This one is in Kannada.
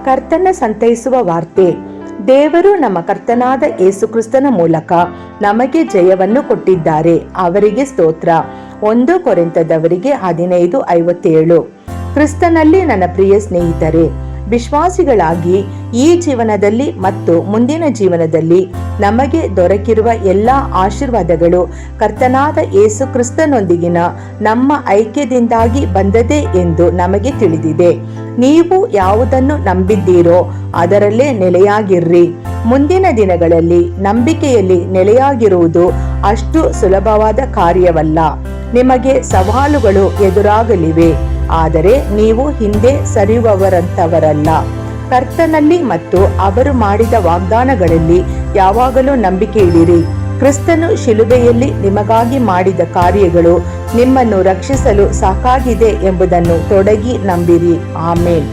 ಕರ್ತನ ಸಂತೈಸುವ ವಾರ್ತೆ. ದೇವರು ನಮ್ಮ ಕರ್ತನಾದ ಯೇಸು ಕ್ರಿಸ್ತನ ಮೂಲಕ ನಮಗೆ ಜಯವನ್ನು ಕೊಟ್ಟಿದ್ದಾರೆ. ಅವರಿಗೆ ಸ್ತೋತ್ರ. 1 ಕೊರಿಂಥದವರಿಗೆ 15:57. ಕ್ರಿಸ್ತನಲ್ಲಿ ನನ್ನ ಪ್ರಿಯ ಸ್ನೇಹಿತರೆ, ವಿಶ್ವಾಸಿಗಳಾಗಿ ಈ ಜೀವನದಲ್ಲಿ ಮತ್ತು ಮುಂದಿನ ಜೀವನದಲ್ಲಿ ನಮಗೆ ದೊರಕಿರುವ ಎಲ್ಲ ಆಶೀರ್ವಾದಗಳು ಕರ್ತನಾದ ಯೇಸು ಕ್ರಿಸ್ತನೊಂದಿಗಿನ ನಮ್ಮ ಐಕ್ಯದಿಂದಾಗಿ ಬಂದದೆ ಎಂದು ನಮಗೆ ತಿಳಿದಿದೆ. ನೀವು ಯಾವುದನ್ನು ನಂಬಿದ್ದೀರೋ ಅದರಲ್ಲೇ ನೆಲೆಯಾಗಿರ್ರಿ. ಮುಂದಿನ ದಿನಗಳಲ್ಲಿ ನಂಬಿಕೆಯಲ್ಲಿ ನೆಲೆಯಾಗಿರುವುದು ಅಷ್ಟು ಸುಲಭವಾದ ಕಾರ್ಯವಲ್ಲ. ನಿಮಗೆ ಸವಾಲುಗಳು ಎದುರಾಗಲಿವೆ, ಆದರೆ ನೀವು ಹಿಂದೆ ಸರಿಯುವವರಂತವರಲ್ಲ. ಕರ್ತನಲ್ಲಿ ಮತ್ತು ಅವರು ಮಾಡಿದ ವಾಗ್ದಾನಗಳಲ್ಲಿ ಯಾವಾಗಲೂ ನಂಬಿಕೆ ಇಡಿರಿ. ಕ್ರಿಸ್ತನು ಶಿಲುಬೆಯಲ್ಲಿ ನಿಮಗಾಗಿ ಮಾಡಿದ ಕಾರ್ಯಗಳು ನಿಮ್ಮನ್ನು ರಕ್ಷಿಸಲು ಸಾಕಾಗಿದೆ ಎಂಬುದನ್ನು ತೊಡಗಿ ನಂಬಿರಿ. ಆಮೇನ್.